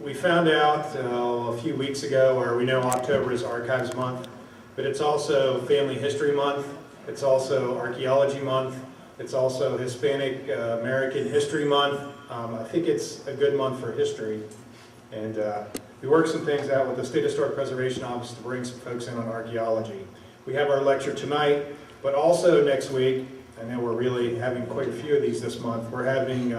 we found out a few weeks ago, or we know October is Archives Month, but it's also Family History Month, it's also Archaeology Month, it's also Hispanic American History Month. I think it's a good month for history, and we worked some things out with the State Historic Preservation Office to bring some folks in on archaeology. We have our lecture tonight, but also next week, I know we're really having quite a few of these this month, we're having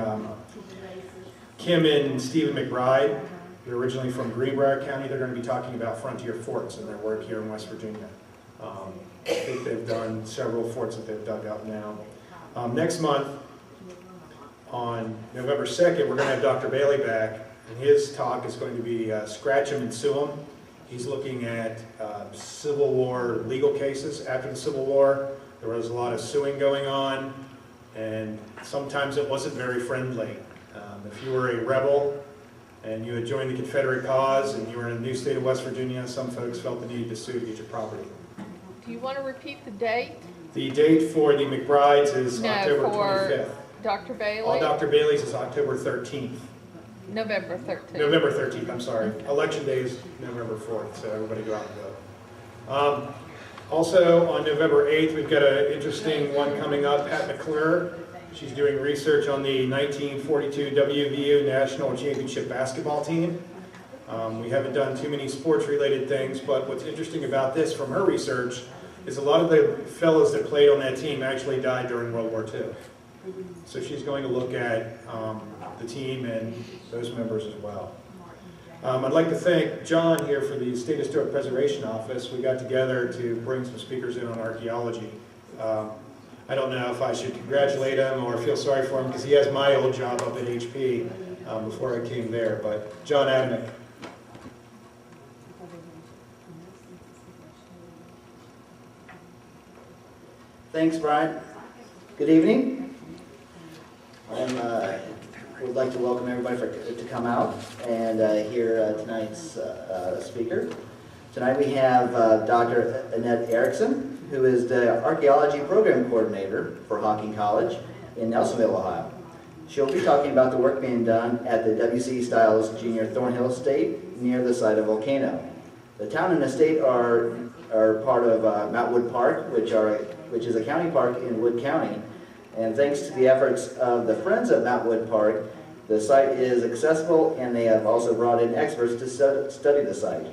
Kim and Stephen McBride. They're originally from Greenbrier County. They're going to be talking about frontier forts and their work here in West Virginia. I think they've done several forts that they've dug up now. Next month, on November 2nd, we're going to have Dr. Bailey back, and his talk is going to be Scratch 'em and Sue 'em. He's looking at Civil War legal cases after the Civil War. There was a lot of suing going on, and sometimes it wasn't very friendly. If you were a rebel and you had joined the Confederate cause and you were in a new state of West Virginia, some folks felt the need to sue to get your property. Do you want to repeat the date? The date for the McBrides is October for 25th. Dr. Bailey? All Dr. Bailey's is October 13th. November 13th. November 13th, I'm sorry. Election day is November 4th, so everybody go out and vote. Also, on November 8th, we've got an interesting one coming up, Pat McClure. She's doing research on the 1942 WVU National Championship basketball team. We haven't done too many sports-related things, but what's interesting about this from her research is a lot of the fellows that played on that team actually died during World War II. So she's going to look at the team and those members as well. I'd like to thank John here for the State Historic Preservation Office. We got together to bring some speakers in on archaeology. I don't know if I should congratulate him or feel sorry for him because he has my old job up at HP before I came there, but John Adamick. Thanks, Brian. Good evening. I would like to welcome everybody to come out and hear tonight's speaker. Tonight we have Dr. Annette Erickson, who is the Archaeology Program Coordinator for Hocking College in Nelsonville, Ohio. She'll be talking about the work being done at the W.C. Stiles Jr. Thornhill Estate near the site of Volcano. The town and estate are part of Mountwood Park, which is a county park in Wood County. And thanks to the efforts of the Friends of Mountwood Park, the site is accessible, and they have also brought in experts to study the site.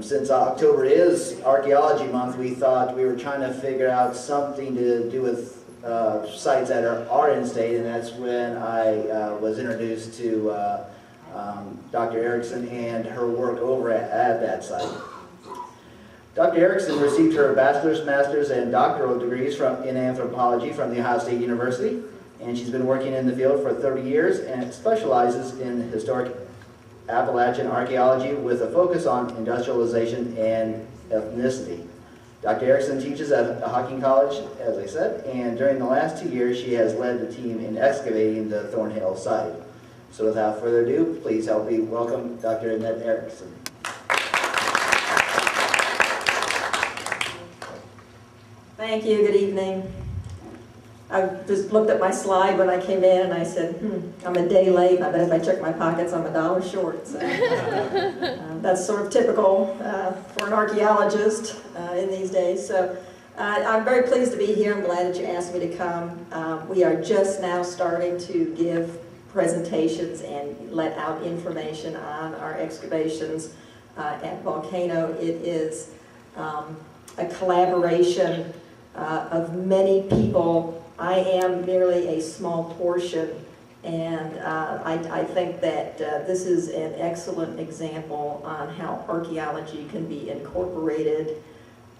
Since October is Archaeology Month, we thought we were trying to figure out something to do with sites that are in state, and that's when I was introduced to Dr. Erickson and her work over at that site. Dr. Erickson received her bachelor's, master's, and doctoral degrees in anthropology from The Ohio State University, and she's been working in the field for 30 years and specializes in historic Appalachian archaeology with a focus on industrialization and ethnicity. Dr. Erickson teaches at Hocking College, as I said, and during the last 2 years she has led the team in excavating the Thornhill site. So without further ado, please help me welcome Dr. Annette Erickson. Thank you, good evening. I just looked at my slide when I came in and I said, I'm a day late. I bet if I check my pockets, I'm $1 short. So, that's sort of typical for an archaeologist in these days. So I'm very pleased to be here. I'm glad that you asked me to come. We are just now starting to give presentations and let out information on our excavations at Volcano. It is a collaboration of many people. I am merely a small portion, and I think that this is an excellent example on how archaeology can be incorporated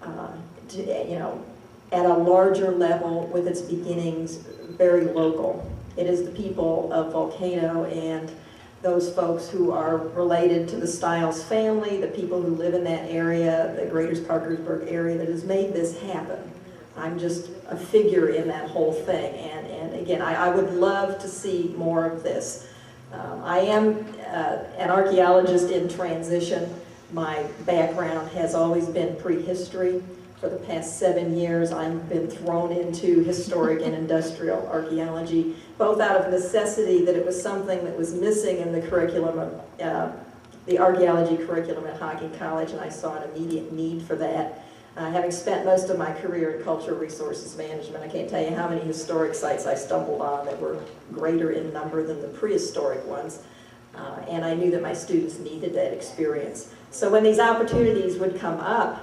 at a larger level with its beginnings very local. It is the people of Volcano and those folks who are related to the Stiles family, the people who live in that area, the greater Parkersburg area, that has made this happen. I'm just a figure in that whole thing, and again, I would love to see more of this. I am an archaeologist in transition. My background has always been prehistory. For the past 7 years, I've been thrown into historic and industrial archaeology, both out of necessity that it was something that was missing in the curriculum of the archaeology curriculum at Hocking College, and I saw an immediate need for that. Having spent most of my career in cultural resources management, I can't tell you how many historic sites I stumbled on that were greater in number than the prehistoric ones, and I knew that my students needed that experience. So when these opportunities would come up,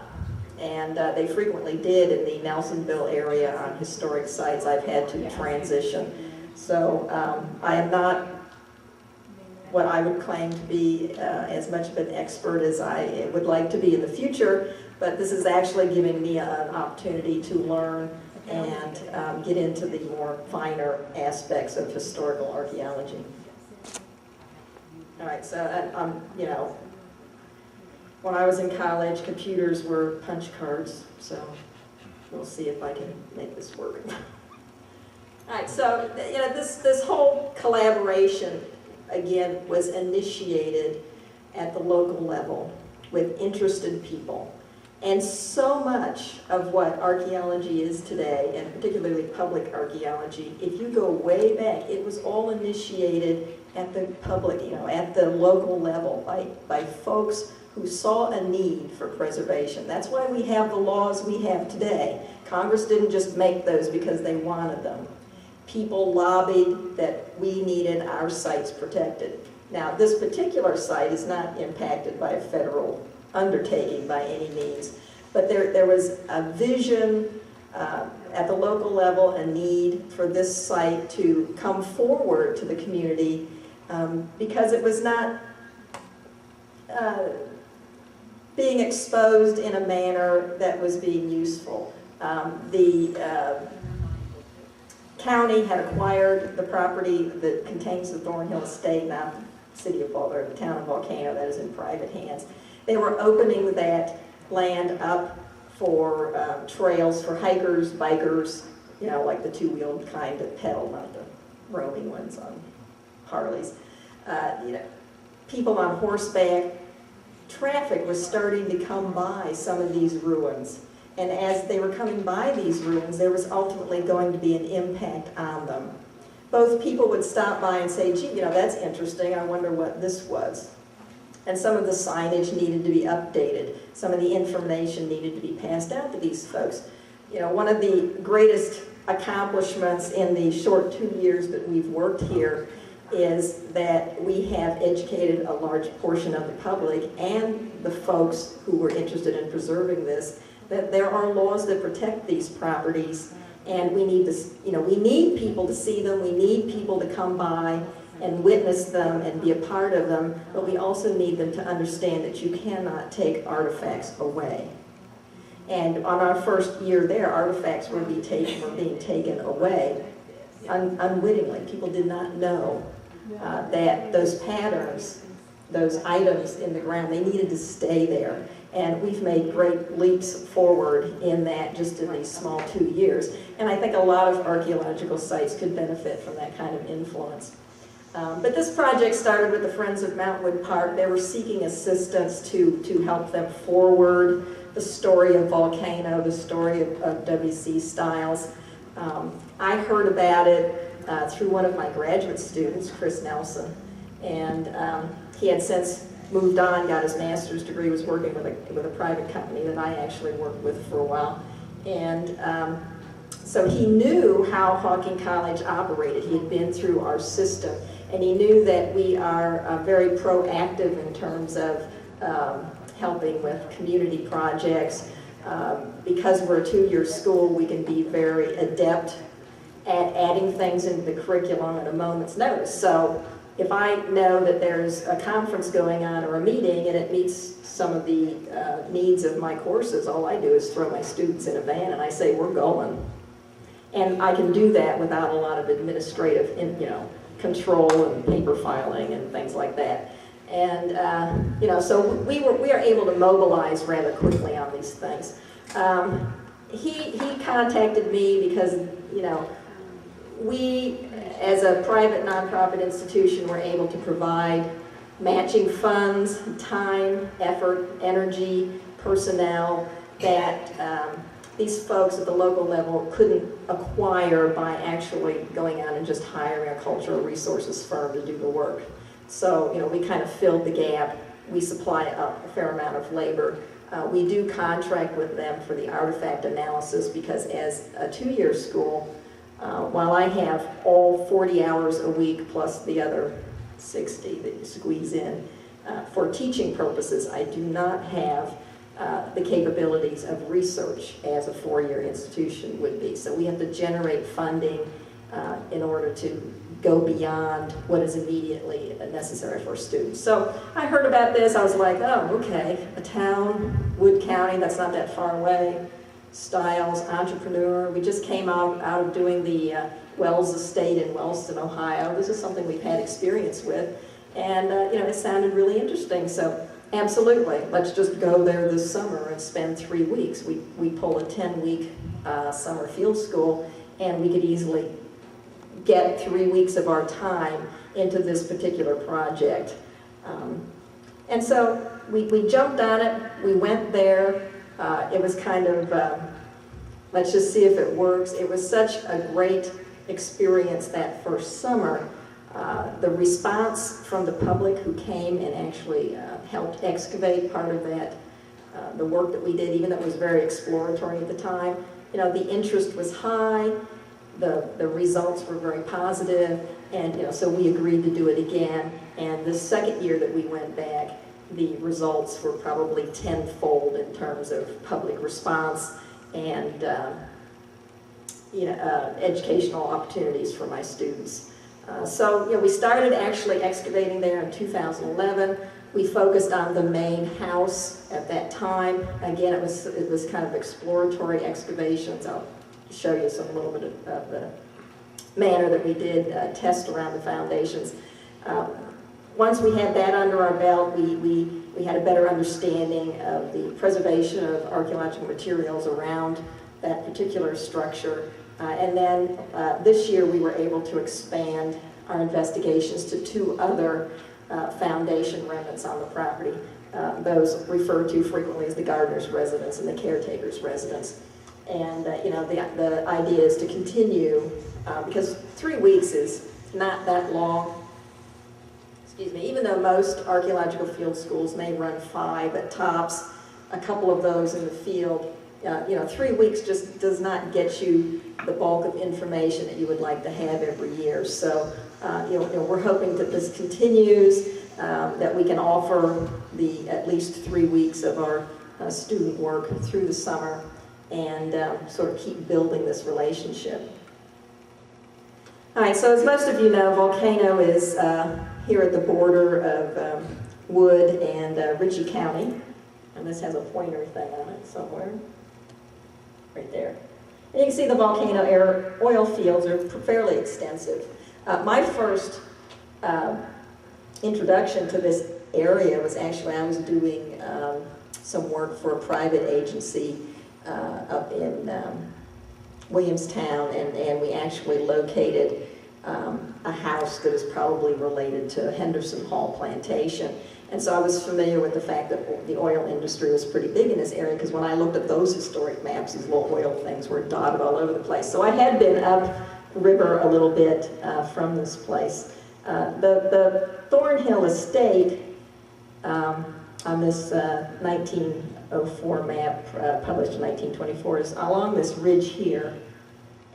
and they frequently did in the Nelsonville area on historic sites, I've had to transition. So I am not what I would claim to be as much of an expert as I would like to be in the future, but this is actually giving me an opportunity to learn and get into the more finer aspects of historical archaeology. All right, so you know, when I was in college, computers were punch cards, so we'll see if I can make this work. All right, so you know, this whole collaboration, again, was initiated at the local level with interested people. And so much of what archaeology is today, and particularly public archaeology, if you go way back, it was all initiated at the public, you know, at the local level by folks who saw a need for preservation. That's why we have the laws we have today. Congress didn't just make those because they wanted them. People lobbied that we needed our sites protected. Now, this particular site is not impacted by a federal undertaking by any means, but there was a vision at the local level, a need for this site to come forward to the community because it was not being exposed in a manner that was being useful. The county had acquired the property that contains the Thornhill Estate, now the town of Volcano, that is in private hands. They were opening that land up for trails for hikers, bikers, you know, like the two-wheeled kind that pedal, not the roaming ones on Harleys. You know, people on horseback. Traffic was starting to come by some of these ruins. And as they were coming by these ruins, there was ultimately going to be an impact on them. Both people would stop by and say, gee, you know, that's interesting, I wonder what this was. And some of the signage needed to be updated. Some of the information needed to be passed out to these folks. You know, one of the greatest accomplishments in the short 2 years that we've worked here is that we have educated a large portion of the public and the folks who were interested in preserving this, that there are laws that protect these properties, and we need this, you know, we need people to see them, we need people to come by and witness them and be a part of them, but we also need them to understand that you cannot take artifacts away. And on our first year there, artifacts were being taken away unwittingly. People did not know that those patterns, those items in the ground, they needed to stay there. And we've made great leaps forward in that just in these small 2 years. And I think a lot of archaeological sites could benefit from that kind of influence. But this project started with the Friends of Mountwood Park. They were seeking assistance to help them forward the story of Volcano, the story of W.C. Stiles. I heard about it through one of my graduate students, Chris Nelson, and he had since moved on, got his master's degree, was working with a private company that I actually worked with for a while, and so he knew how Hocking College operated. He had been through our system, and he knew that we are very proactive in terms of helping with community projects. Because we're a 2-year school, we can be very adept at adding things into the curriculum at a moment's notice. So if I know that there's a conference going on or a meeting and it meets some of the needs of my courses, all I do is throw my students in a van and I say, we're going. And I can do that without a lot of administrative, you know, control and paper filing and things like that. And, you know, so we are able to mobilize rather quickly on these things. He contacted me because, you know, we, as a private nonprofit institution, were able to provide matching funds, time, effort, energy, personnel that these folks at the local level couldn't acquire by actually going out and just hiring a cultural resources firm to do the work. So, we kind of filled the gap. We supply a fair amount of labor. We do contract with them for the artifact analysis because as a 2-year school, while I have all 40 hours a week plus the other 60 that you squeeze in, for teaching purposes, I do not have the capabilities of research as a 4-year institution would be. So we have to generate funding in order to go beyond what is immediately necessary for students. So I heard about this, I was like, oh, okay, a town, Wood County, that's not that far away, Stiles, entrepreneur. We just came out of doing the Wells Estate in Wellston, Ohio. This is something we've had experience with, and it sounded really interesting. So absolutely, let's just go there this summer and spend 3 weeks. We pull a 10-week summer field school, and we could easily get 3 weeks of our time into this particular project. And so we jumped on it, we went there. It was kind of, let's just see if it works. It was such a great experience that first summer. The response from the public who came and actually helped excavate part of that, the work that we did, even though it was very exploratory at the time, the interest was high, the results were very positive, and so we agreed to do it again. And the second year that we went back, the results were probably tenfold in terms of public response and educational opportunities for my students. So we started actually excavating there in 2011. We focused on the main house at that time. Again, it was kind of exploratory excavations. I'll show you a little bit of the manner that we did test around the foundations. Once we had that under our belt, we had a better understanding of the preservation of archaeological materials around that particular structure. And then this year we were able to expand our investigations to 2 other foundation remnants on the property. Those referred to frequently as the gardener's residence and the caretaker's residence. And the idea is to continue, because 3 weeks is not that long. Excuse me, even though most archaeological field schools may run 5 at tops, a couple of those in the field, 3 weeks just does not get you the bulk of information that you would like to have every year. So, we're hoping that this continues, that we can offer at least 3 weeks of our student work through the summer and sort of keep building this relationship. All right, so as most of you know, Volcano is here at the border of Wood and Ritchie County. And this has a pointer thing on it somewhere. Right there. And you can see the Volcano oil fields are fairly extensive. My first introduction to this area was actually, I was doing some work for a private agency up in Williamstown, and we actually located a house that is probably related to Henderson Hall Plantation. And so I was familiar with the fact that the oil industry was pretty big in this area, because when I looked at those historic maps, these little oil things were dotted all over the place. So I had been upriver a little bit from this place. The Thornhill Estate on this 1904 map published in 1924 is along this ridge here.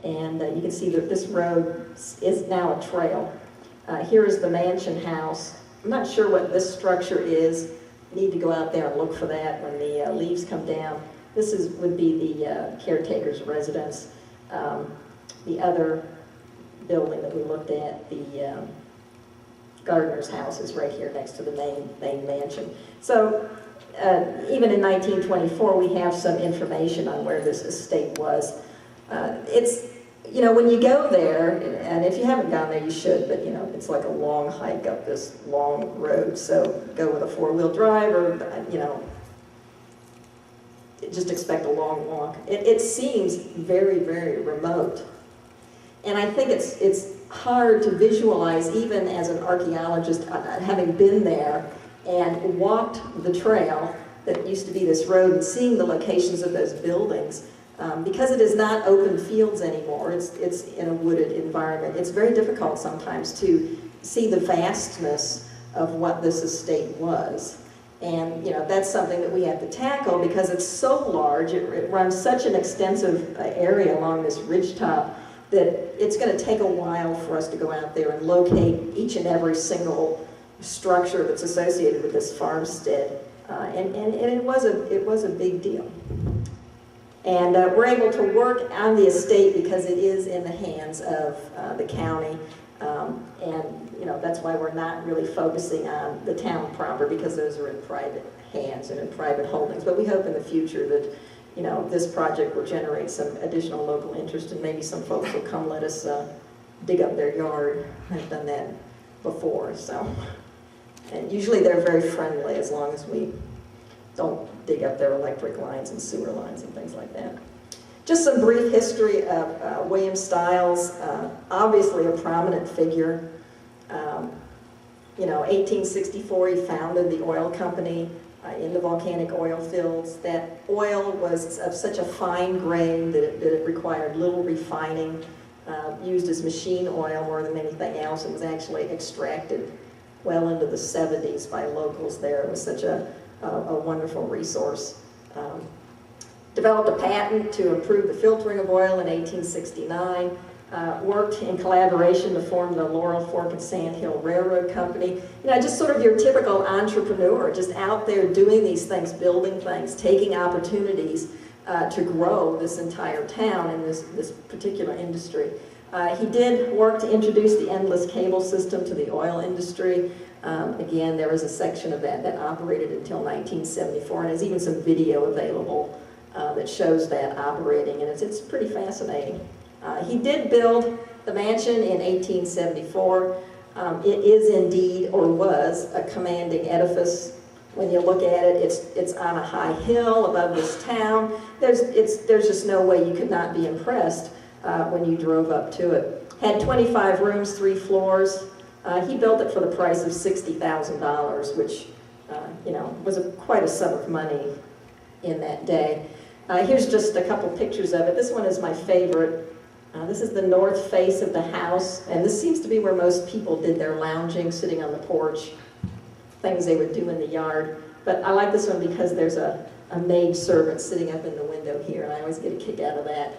And you can see that this road is now a trail. Here is the mansion house. I'm not sure what this structure is. Need to go out there and look for that when the leaves come down. This would be the caretaker's residence. The other building that we looked at, the gardener's house, is right here next to the main mansion. So even in 1924, we have some information on where this estate was. It's, when you go there, and if you haven't gone there, you should, but it's like a long hike up this long road, so go with a 4-wheel drive, or, just expect a long walk. It seems very, very remote. And I think it's hard to visualize, even as an archaeologist, having been there and walked the trail that used to be this road and seeing the locations of those buildings. Because it is not open fields anymore, it's in a wooded environment, it's very difficult sometimes to see the vastness of what this estate was. And that's something that we have to tackle because it's so large, it runs such an extensive area along this ridgetop that it's going to take a while for us to go out there and locate each and every single structure that's associated with this farmstead. And it was a big deal. And we're able to work on the estate because it is in the hands of the county. And that's why we're not really focusing on the town proper, because those are in private hands and in private holdings. But we hope in the future that this project will generate some additional local interest, and maybe some folks will come let us dig up their yard. I've done that before, so. And usually they're very friendly as long as we don't dig up their electric lines and sewer lines and things like that. Just some brief history of William Stiles, obviously a prominent figure. 1864 he founded the oil company in the volcanic oil fields. That oil was of such a fine grain that it required little refining, used as machine oil more than anything else, and was actually extracted well into the 70s by locals there. It was such a wonderful resource. Developed a patent to improve the filtering of oil in 1869. Worked in collaboration to form the Laurel Fork and Sand Hill Railroad Company. Just sort of your typical entrepreneur, just out there doing these things, building things, taking opportunities to grow this entire town in this particular industry. He did work to introduce the endless cable system to the oil industry. Again, there was a section of that operated until 1974, and there's even some video available that shows that operating, and it's pretty fascinating. He did build the mansion in 1874. It is indeed, or was, a commanding edifice. When you look at it, it's on a high hill above this town. There's just no way you could not be impressed when you drove up to it. Had 25 rooms, 3 floors. He built it for the price of $60,000, which was quite a sum of money in that day. Here's just a couple pictures of it. This one is my favorite. This is the north face of the house, and this seems to be where most people did their lounging, sitting on the porch, things they would do in the yard. But I like this one because there's a maid servant sitting up in the window here, and I always get a kick out of that.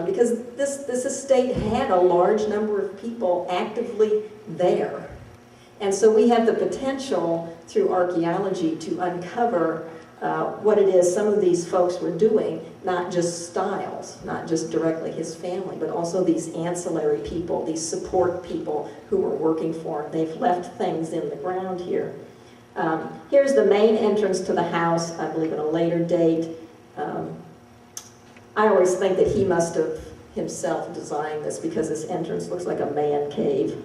Because this estate had a large number of people actively there. And so we have the potential through archaeology to uncover what it is some of these folks were doing, not just Stiles, not just directly his family, but also these ancillary people, these support people who were working for him. They've left things in the ground here. Here's the main entrance to the house, I believe at a later date. I always think that he must have himself designed this because this entrance looks like a man cave.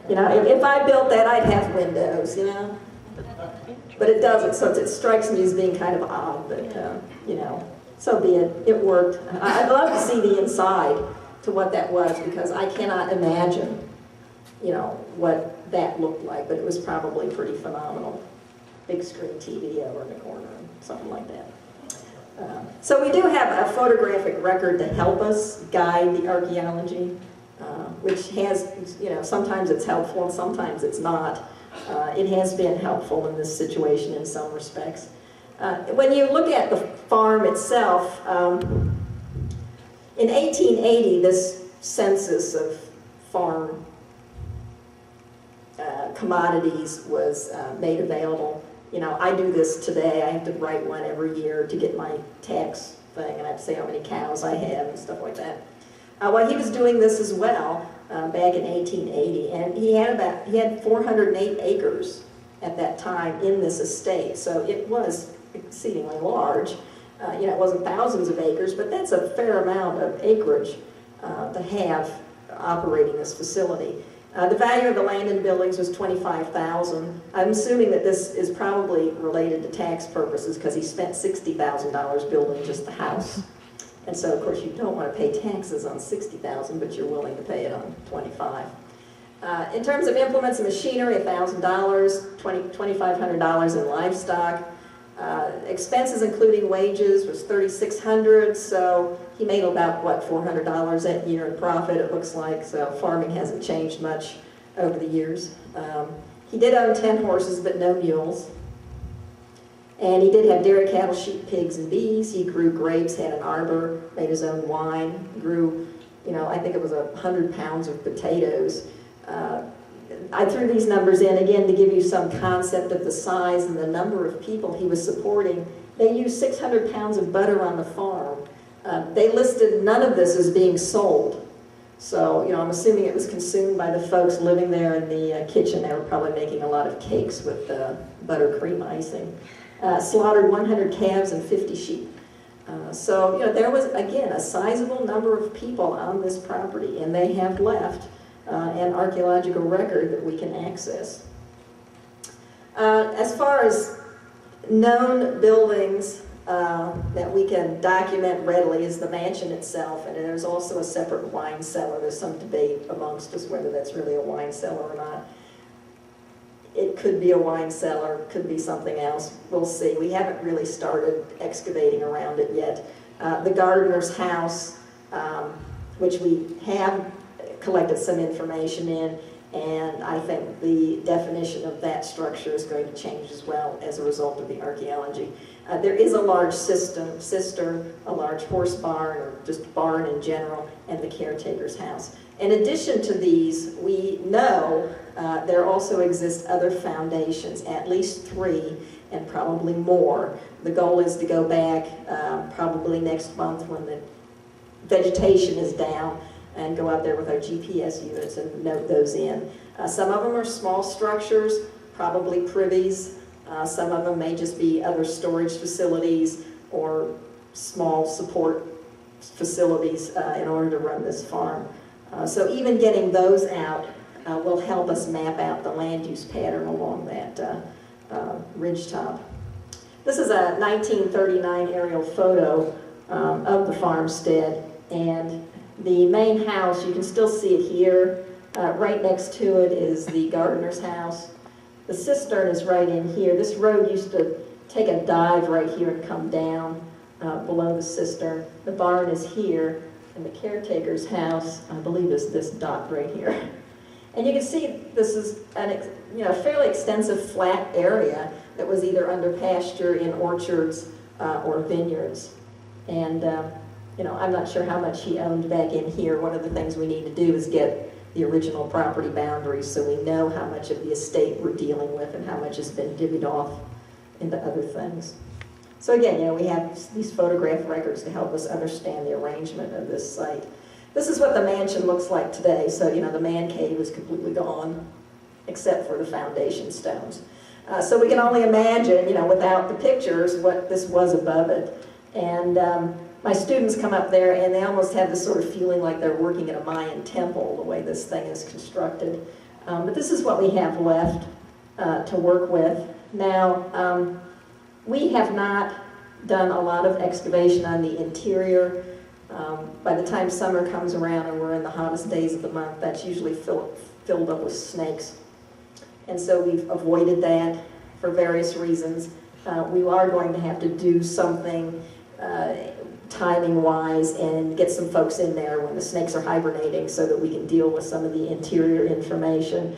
If I built that, I'd have windows, But it doesn't, so it strikes me as being kind of odd, but, so be it. It worked. I'd love to see the inside to what that was, because I cannot imagine, what that looked like, but it was probably pretty phenomenal. Big screen TV over in the corner, something like that. So we do have a photographic record to help us guide the archaeology, which has, sometimes it's helpful and sometimes it's not. It has been helpful in this situation in some respects. When you look at the farm itself, in 1880, this census of farm commodities was made available. I do this today. I have to write one every year to get my tax thing, and I have to say how many cows I have and stuff like that. Well, he was doing this as well back in 1880, and he had 408 acres at that time in this estate, so it was exceedingly large. It wasn't thousands of acres, but that's a fair amount of acreage to have operating this facility. The value of the land and buildings was $25,000. I'm assuming that this is probably related to tax purposes because he spent $60,000 building just the house. And so, of course, you don't want to pay taxes on $60,000, but you're willing to pay it on $25,000. In terms of implements and machinery, $1,000, $2,500 in livestock. Expenses including wages was $3,600, so he made about, what, $400 that year in profit, it looks like, so farming hasn't changed much over the years. He did own 10 horses, but no mules. And he did have dairy cattle, sheep, pigs, and bees. He grew grapes, had an arbor, made his own wine, grew, I think it was 100 pounds of potatoes. I threw these numbers in, again, to give you some concept of the size and the number of people he was supporting. They used 600 pounds of butter on the farm. They listed none of this as being sold. So, I'm assuming it was consumed by the folks living there in the kitchen. They were probably making a lot of cakes with buttercream icing. Slaughtered 100 calves and 50 sheep. So, there was, again, a sizable number of people on this property, and they have left an archaeological record that we can access. As far as known buildings that we can document readily is the mansion itself, and there's also a separate wine cellar. There's some debate amongst us whether that's really a wine cellar or not. It could be a wine cellar, could be something else. We'll see. We haven't really started excavating around it yet. The gardener's house, which we have collected some information in, and I think the definition of that structure is going to change as well as a result of the archaeology. There is a large cistern, a large horse barn, or just barn in general, and the caretaker's house. In addition to these, we know there also exist other foundations, at least 3, and probably more. The goal is to go back probably next month when the vegetation is down and go out there with our GPS units and note those in. Some of them are small structures, probably privies. Some of them may just be other storage facilities or small support facilities in order to run this farm. So even getting those out will help us map out the land use pattern along that ridge top. This is a 1939 aerial photo of the farmstead, and the main house, you can still see it here. Right next to it is the gardener's house. The cistern is right in here. This road used to take a dive right here and come down below the cistern. The barn is here, and the caretaker's house, I believe, is this dot right here. And you can see this is a fairly extensive flat area that was either under pasture in orchards or vineyards. And I'm not sure how much he owned back in here. One of the things we need to do is get the original property boundaries so we know how much of the estate we're dealing with and how much has been divvied off into other things. So again, we have these photograph records to help us understand the arrangement of this site. This is what the mansion looks like today. So, the man cave is completely gone, except for the foundation stones. So we can only imagine, without the pictures, what this was above it. And my students come up there and they almost have this sort of feeling like they're working in a Mayan temple, the way this thing is constructed. But this is what we have left to work with. Now, we have not done a lot of excavation on the interior. By the time summer comes around and we're in the hottest days of the month, that's usually filled up with snakes. And so we've avoided that for various reasons. We are going to have to do something timing-wise and get some folks in there when the snakes are hibernating so that we can deal with some of the interior information.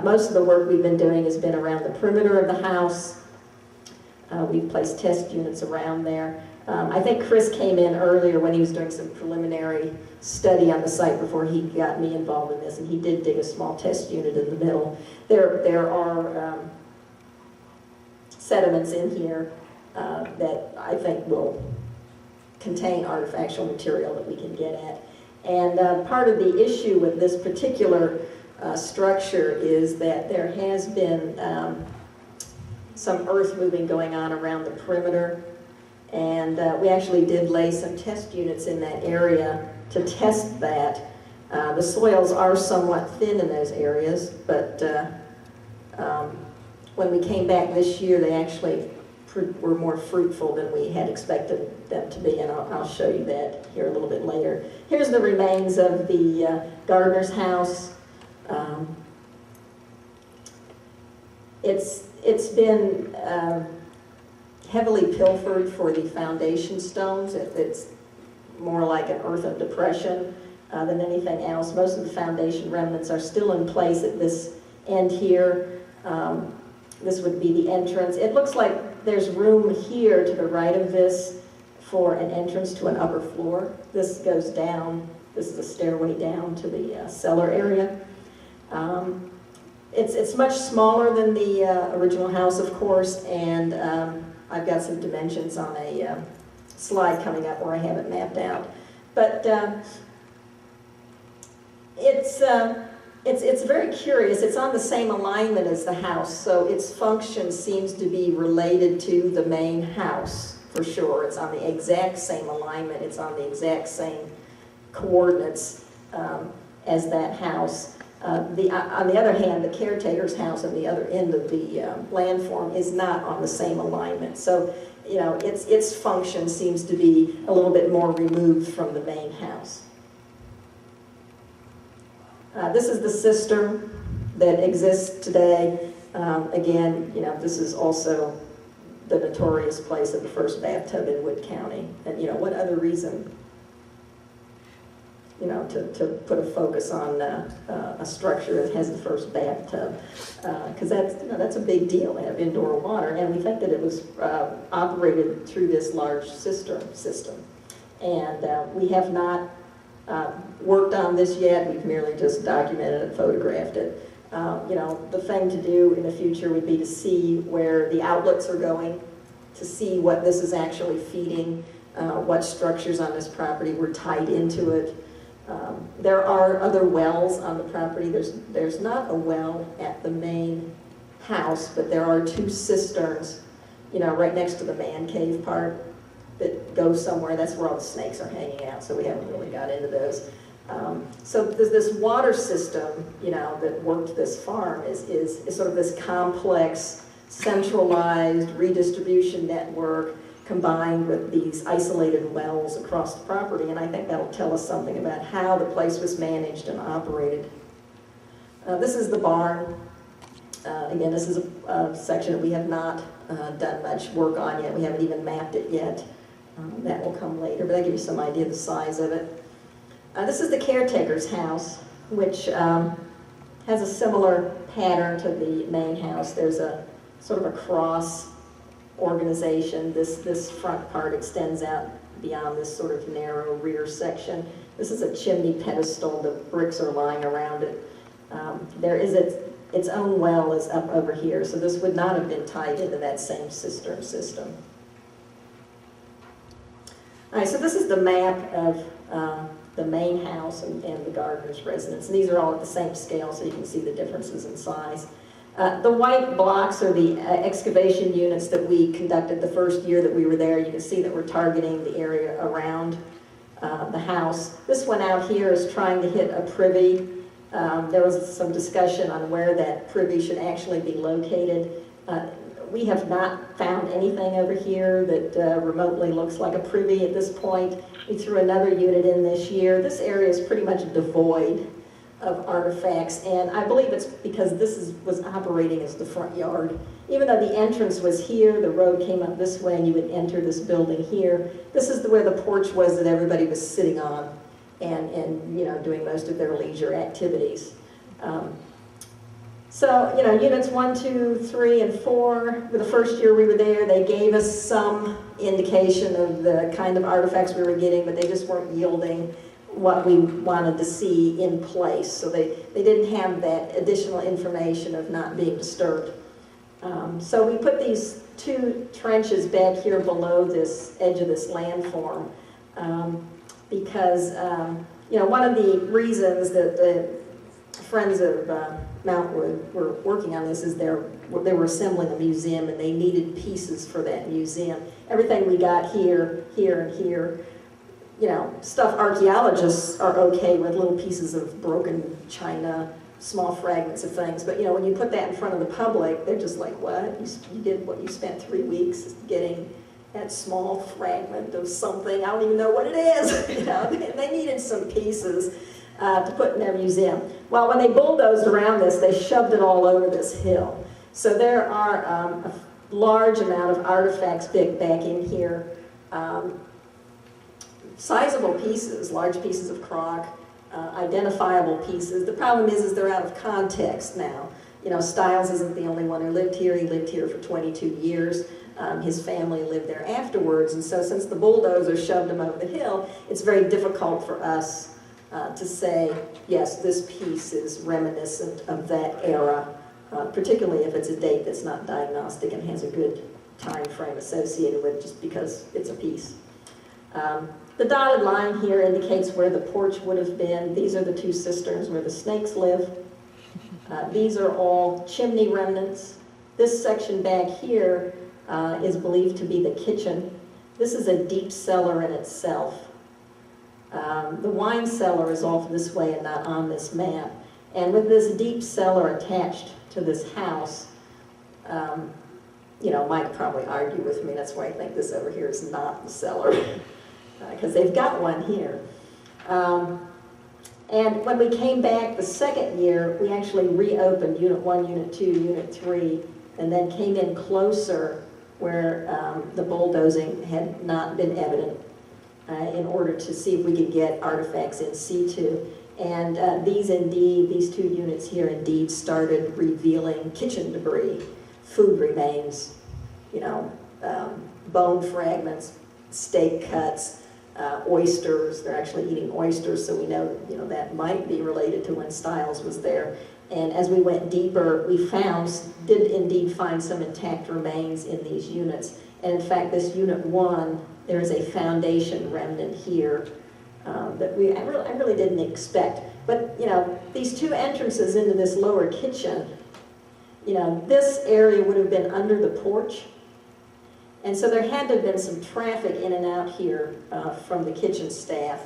Most of the work we've been doing has been around the perimeter of the house. We've placed test units around there. I think Chris came in earlier when he was doing some preliminary study on the site before he got me involved in this, and he did dig a small test unit in the middle. There are sediments in here that I think will contain artifactual material that we can get at. And part of the issue with this particular structure is that there has been some earth moving going on around the perimeter. And we actually did lay some test units in that area to test that. The soils are somewhat thin in those areas, but when we came back this year, they actually were more fruitful than we had expected them to be, and I'll show you that here a little bit later. Here's the remains of the gardener's house. It's been heavily pilfered for the foundation stones. It's more like an earthen depression than anything else. Most of the foundation remnants are still in place at this end here. This would be the entrance. It looks like there's room here to the right of this for an entrance to an upper floor. This goes down. This is a stairway down to the cellar area. It's much smaller than the original house, of course, and I've got some dimensions on a slide coming up where I have it mapped out. But it's very curious. It's on the same alignment as the house, so its function seems to be related to the main house, for sure. It's on the exact same alignment. It's on the exact same coordinates as that house. On the other hand, the caretaker's house on the other end of the landform is not on the same alignment. So, you know, its function seems to be a little bit more removed from the main house. This is the cistern that exists today. Again, you know, this is also the notorious place of the first bathtub in Wood County. And, you know, what other reason, you know, to put a focus on a structure that has the first bathtub? Because that's, you know, that's a big deal to have indoor water. And we think that it was operated through this large cistern system. And we have not worked on this yet. We've merely just documented and photographed it. You know, the thing to do in the future would be to see where the outlets are going, to see what this is actually feeding, what structures on this property were tied into it. There are other wells on the property. There's not a well at the main house, but there are two cisterns, you know, right next to the man cave part that goes somewhere. That's where all the snakes are hanging out, so we haven't really got into those. So this water system, you know, that worked this farm is sort of this complex, centralized redistribution network combined with these isolated wells across the property, and I think that'll tell us something about how the place was managed and operated. This is the barn. Again, this is a section that we have not done much work on yet. We haven't even mapped it yet. That will come later, but that gives you some idea of the size of it. This is the caretaker's house, which has a similar pattern to the main house. There's a sort of a cross organization. This front part extends out beyond this sort of narrow rear section. This is a chimney pedestal. The bricks are lying around it. There is its own well is up over here, so this would not have been tied into that same cistern system. All right, so this is the map of the main house and the gardener's residence. And these are all at the same scale, so you can see the differences in size. The white blocks are the excavation units that we conducted the first year that we were there. You can see that we're targeting the area around the house. This one out here is trying to hit a privy. There was some discussion on where that privy should actually be located. We have not found anything over here that remotely looks like a privy at this point. We threw another unit in this year. This area is pretty much devoid of artifacts, and I believe it's because this was operating as the front yard. Even though the entrance was here, the road came up this way and you would enter this building here. This is where the porch was that everybody was sitting on and you know, doing most of their leisure activities. So, you know, units 1, 2, 3, and 4, for the first year we were there, they gave us some indication of the kind of artifacts we were getting, but they just weren't yielding what we wanted to see in place. So they didn't have that additional information of not being disturbed. So we put these 2 trenches back here below this edge of this landform because, you know, one of the reasons that the Friends of Mountwood were working on this is they were assembling a museum and they needed pieces for that museum. Everything we got here, here, and here, you know, stuff archaeologists are okay with, little pieces of broken china, small fragments of things. But, you know, when you put that in front of the public, they're just like, what? You did what? You spent 3 weeks getting that small fragment of something. I don't even know what it is. You know, they needed some pieces to put in their museum. Well, when they bulldozed around this, they shoved it all over this hill. So there are large amount of artifacts back in here. Sizable pieces, large pieces of crock, identifiable pieces. The problem is they're out of context now. You know, Stiles isn't the only one who lived here. He lived here for 22 years. His family lived there afterwards, and so since the bulldozer shoved him over the hill, it's very difficult for us to say, yes, this piece is reminiscent of that era, particularly if it's a date that's not diagnostic and has a good time frame associated with it, just because it's a piece. The dotted line here indicates where the porch would have been. These are the two cisterns where the snakes live. These are all chimney remnants. This section back here is believed to be the kitchen. This is a deep cellar in itself. The wine cellar is off this way and not on this map. And with this deep cellar attached to this house, you know, Mike probably argue with me. That's why I think this over here is not the cellar, because they've got one here. And when we came back the second year, we actually reopened Unit 1, Unit 2, Unit 3, and then came in closer where the bulldozing had not been evident in order to see if we could get artifacts in situ. And these two units here indeed started revealing kitchen debris, food remains, you know, bone fragments, steak cuts, oysters. They're actually eating oysters, so we know, you know, that might be related to when Stiles was there. And as we went deeper, we did indeed find some intact remains in these units. And in fact, this Unit 1, there is a foundation remnant here that I really didn't expect. But, you know, these two entrances into this lower kitchen, you know, this area would have been under the porch. And so there had to have been some traffic in and out here from the kitchen staff.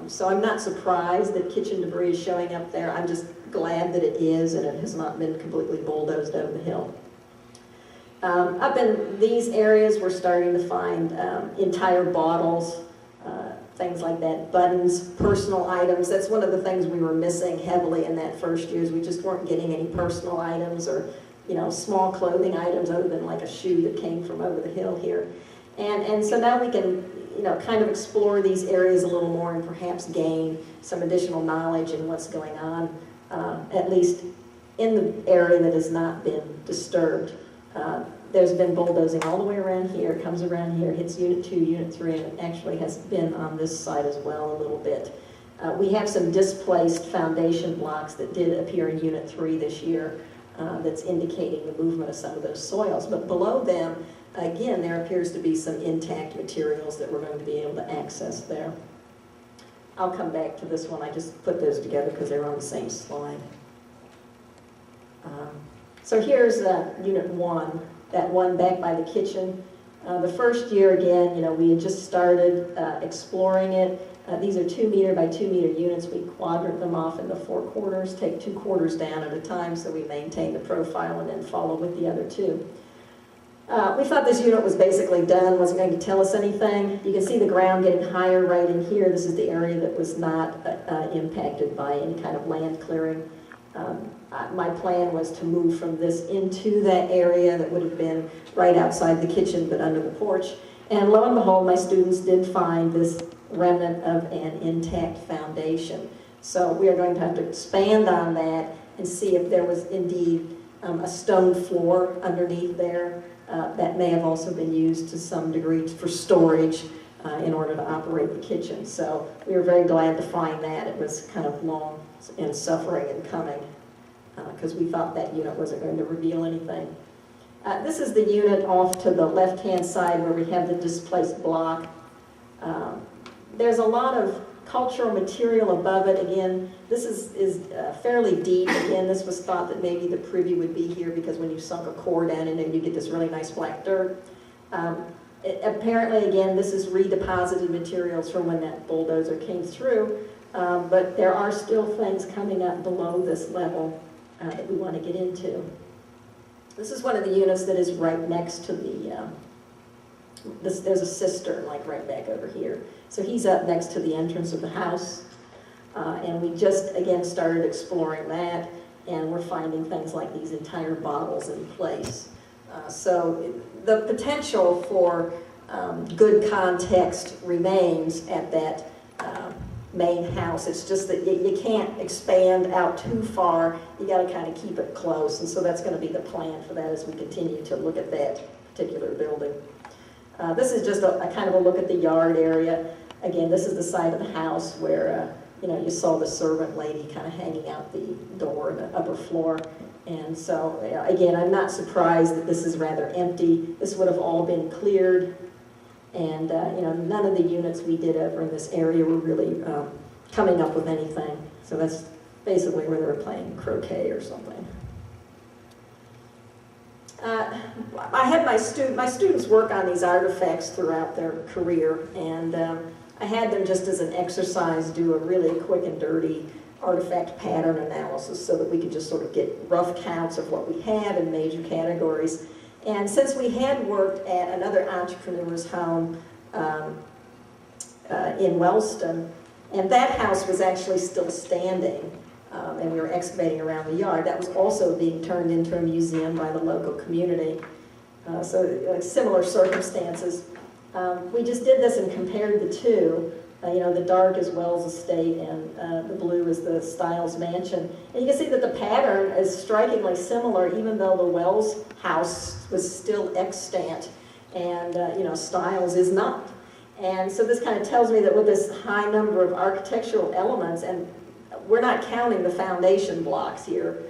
So I'm not surprised that kitchen debris is showing up there. I'm just glad that it is and it has not been completely bulldozed over the hill. Up in these areas, we're starting to find entire bottles, things like that, buttons, personal items. That's one of the things we were missing heavily in that first year, is we just weren't getting any personal items or, you know, small clothing items other than like a shoe that came from over the hill here. And so now we can, you know, kind of explore these areas a little more and perhaps gain some additional knowledge in what's going on, at least in the area that has not been disturbed. There's been bulldozing all the way around here, comes around here, hits Unit 2, Unit 3, and actually has been on this side as well a little bit. We have some displaced foundation blocks that did appear in Unit 3 this year that's indicating the movement of some of those soils. But below them, again, there appears to be some intact materials that we're going to be able to access there. I'll come back to this one. I just put those together because they're on the same slide. So here's Unit 1, that one back by the kitchen. The first year, again, you know, we had just started exploring it. These are 2 meter by 2 meter units. We quadrant them off into 4 quarters, take 2 quarters down at a time so we maintain the profile and then follow with the other 2. We thought this unit was basically done, wasn't going to tell us anything. You can see the ground getting higher right in here. This is the area that was not impacted by any kind of land clearing. My plan was to move from this into that area that would have been right outside the kitchen but under the porch. And lo and behold, my students did find this remnant of an intact foundation. So we are going to have to expand on that and see if there was indeed a stone floor underneath there. That may have also been used to some degree for storage in order to operate the kitchen. So we were very glad to find that. It was kind of long and suffering and coming because we thought that unit wasn't going to reveal anything. This is the unit off to the left-hand side where we have the displaced block. There's a lot of cultural material above it. Again, this is fairly deep. Again, this was thought that maybe the privy would be here because when you sunk a core down in it, you get this really nice black dirt. Apparently, again, this is redeposited materials from when that bulldozer came through, but there are still things coming up below this level that we want to get into. This is one of the units that is right next to the, there's a cistern like right back over here. So he's up next to the entrance of the house. And we just, again, started exploring that, and we're finding things like these entire bottles in place. So the potential for good context remains at that main house. It's just that you can't expand out too far. You got to kind of keep it close, and so that's going to be the plan for that as we continue to look at that particular building. This is just a kind of a look at the yard area. Again, this is the side of the house where you saw the servant lady kind of hanging out the door in the upper floor. And so, again, I'm not surprised that this is rather empty. This would have all been cleared. And, none of the units we did over in this area were really coming up with anything. So that's basically where they were playing croquet or something. I had my students work on these artifacts throughout their career, and I had them just as an exercise do a really quick and dirty artifact pattern analysis so that we could just sort of get rough counts of what we had in major categories. And since we had worked at another entrepreneur's home in Wellston, and that house was actually still standing, and we were excavating around the yard, that was also being turned into a museum by the local community. So similar circumstances. We just did this and compared the two. The dark is Wells Estate and the blue is the Stiles Mansion. And you can see that the pattern is strikingly similar, even though the Wells house was still extant and Stiles is not. And so this kind of tells me that with this high number of architectural elements, and we're not counting the foundation blocks here.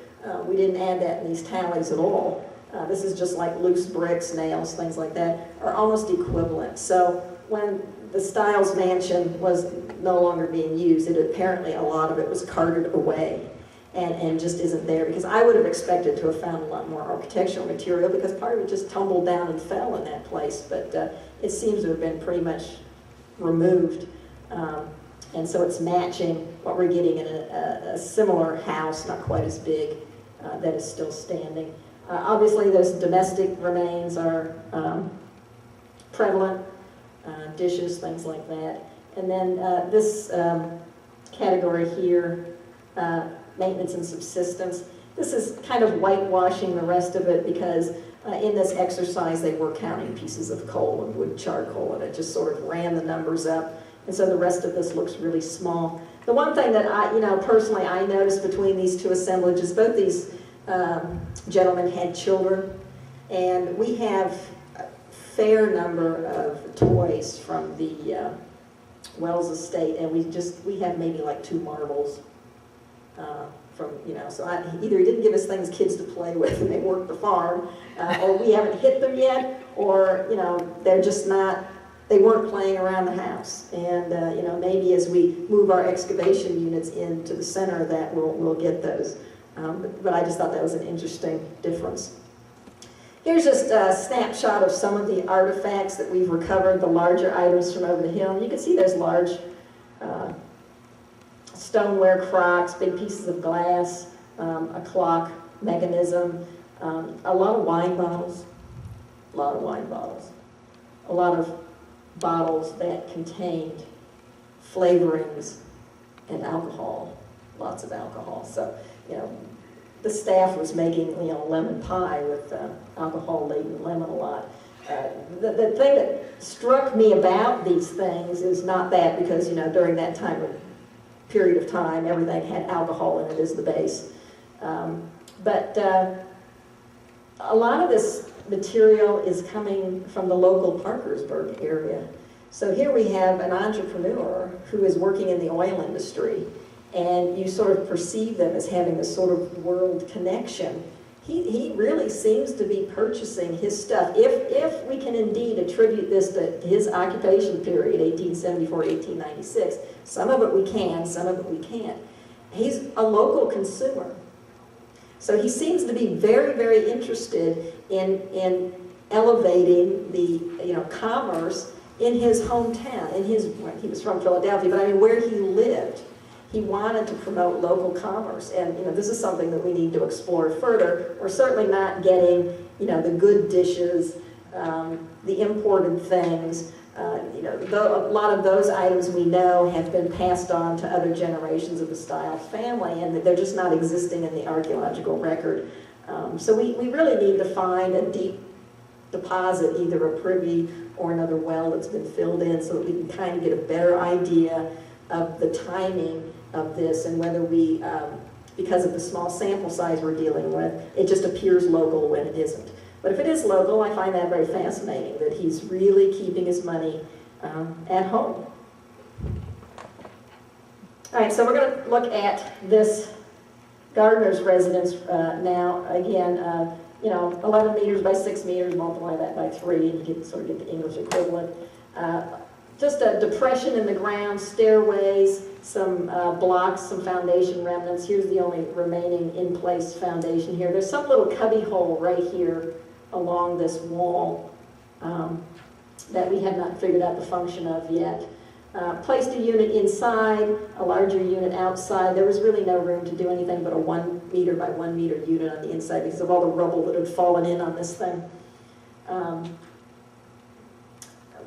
We didn't add that in these tallies at all. This is just like loose bricks, nails, things like that, are almost equivalent. So when the Stiles Mansion was no longer being used, apparently a lot of it was carted away and just isn't there, because I would have expected to have found a lot more architectural material, because part of it just tumbled down and fell in that place, but it seems to have been pretty much removed. And so it's matching what we're getting in a similar house, not quite as big, that is still standing. Obviously, those domestic remains are prevalent, dishes, things like that. And then this category here, maintenance and subsistence. This is kind of whitewashing the rest of it, because in this exercise they were counting pieces of coal and wood charcoal, and it just sort of ran the numbers up. And so the rest of this looks really small. The one thing that personally I noticed between these two assemblages, both these gentlemen had children, and we have a fair number of toys from the Wells Estate, and we have maybe like 2 marbles from, so either he didn't give us things kids to play with and they worked the farm, or we haven't hit them yet, or, they're just not, they weren't playing around the house. And, maybe as we move our excavation units into the center of that, we'll get those. But I just thought that was an interesting difference. Here's just a snapshot of some of the artifacts that we've recovered, the larger items from over the hill. And you can see there's large stoneware crocks, big pieces of glass, a clock mechanism, a lot of wine bottles, a lot of bottles that contained flavorings and alcohol, lots of alcohol. So, the staff was making, lemon pie with alcohol-laden lemon a lot. The thing that struck me about these things is not that, because, during that period of time, everything had alcohol in it as the base. But a lot of this material is coming from the local Parkersburg area. So here we have an entrepreneur who is working in the oil industry, and you sort of perceive them as having this sort of world connection. He really seems to be purchasing his stuff. If we can indeed attribute this to his occupation period, 1874 to 1896, some of it we can, some of it we can't. He's a local consumer. So he seems to be very, very interested in elevating the commerce in his hometown, he was from Philadelphia, but where he lived. He wanted to promote local commerce, and this is something that we need to explore further. We're certainly not getting the good dishes, the imported things. A lot of those items we know have been passed on to other generations of the Stiles family, and they're just not existing in the archaeological record. So we really need to find a deep deposit, either a privy or another well that's been filled in, so that we can kind of get a better idea of the timing of this and whether we, because of the small sample size we're dealing with, it just appears local when it isn't. But if it is local, I find that very fascinating, that he's really keeping his money at home. All right, so we're going to look at this gardener's residence now. Again, 11 meters by 6 meters, multiply that by 3, and you can sort of get the English equivalent. Just a depression in the ground, stairways, some blocks, some foundation remnants. Here's the only remaining in-place foundation here. There's some little cubby hole right here along this wall that we have not figured out the function of yet. Placed a unit inside, a larger unit outside. There was really no room to do anything but a 1 meter by 1 meter unit on the inside because of all the rubble that had fallen in on this thing.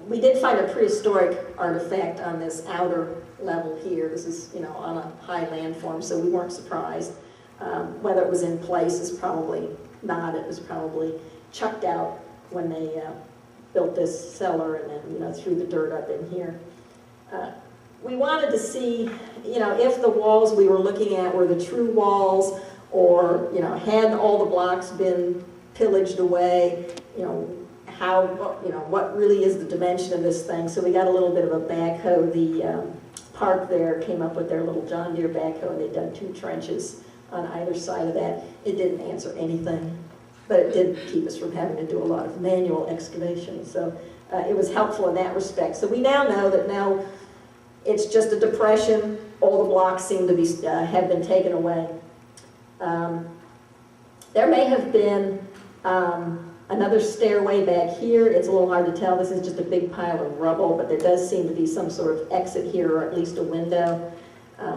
We did find a prehistoric artifact on this outer level here. This is, on a high landform, so we weren't surprised. Whether it was in place is probably not. It was probably chucked out when they built this cellar and then, threw the dirt up in here. We wanted to see, if the walls we were looking at were the true walls, or, had all the blocks been pillaged away, how, what really is the dimension of this thing. So we got a little bit of a backhoe. The park there came up with their little John Deere backhoe, and they dug 2 trenches on either side of that. It didn't answer anything, but it did keep us from having to do a lot of manual excavation. So it was helpful in that respect. So we now know that now it's just a depression. All the blocks seem to be have been taken away. There may have been another stairway back here. It's a little hard to tell. This is just a big pile of rubble, but there does seem to be some sort of exit here, or at least a window.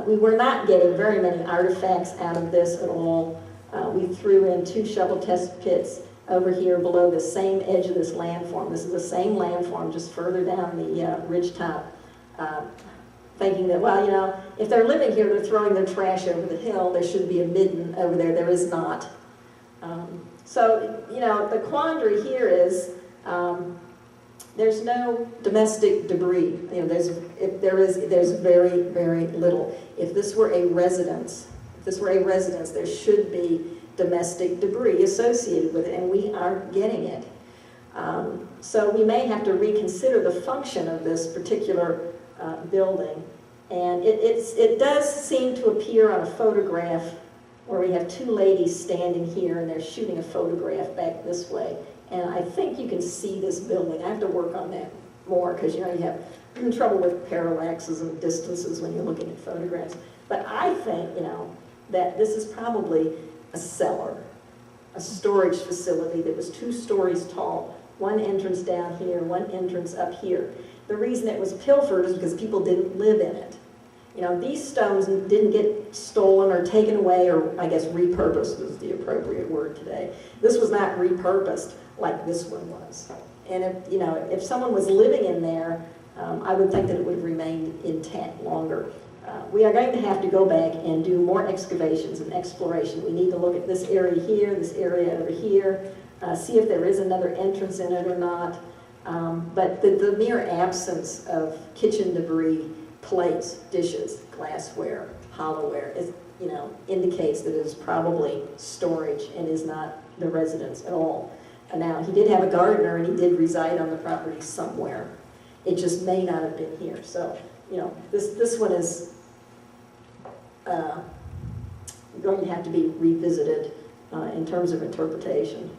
We were not getting very many artifacts out of this at all. We threw in 2 shovel test pits over here below the same edge of this landform. This is the same landform, just further down the ridge top. Thinking that, well, if they're living here, they're throwing their trash over the hill. There should be a midden over there. There is not. So, the quandary here is there's no domestic debris. There's very, very little. If this were a residence, there should be domestic debris associated with it, and we aren't getting it. So we may have to reconsider the function of this particular building. And it does seem to appear on a photograph where we have 2 ladies standing here and they're shooting a photograph back this way. And I think you can see this building. I have to work on that more because, you have trouble with parallaxes and distances when you're looking at photographs. But I think, that this is probably a cellar, a storage facility that was 2 stories tall. One entrance down here, one entrance up here. The reason it was pilfered is because people didn't live in it. These stones didn't get stolen or taken away, or I guess repurposed is the appropriate word today. This was not repurposed like this one was. And if someone was living in there, I would think that it would have remained intact longer. We are going to have to go back and do more excavations and exploration. We need to look at this area here, this area over here, see if there is another entrance in it or not. But the mere absence of kitchen debris, plates, dishes, glassware, hollowware, indicates that it is probably storage and is not the residence at all. Now, he did have a gardener and he did reside on the property somewhere. It just may not have been here. So, this one is going to have to be revisited in terms of interpretation.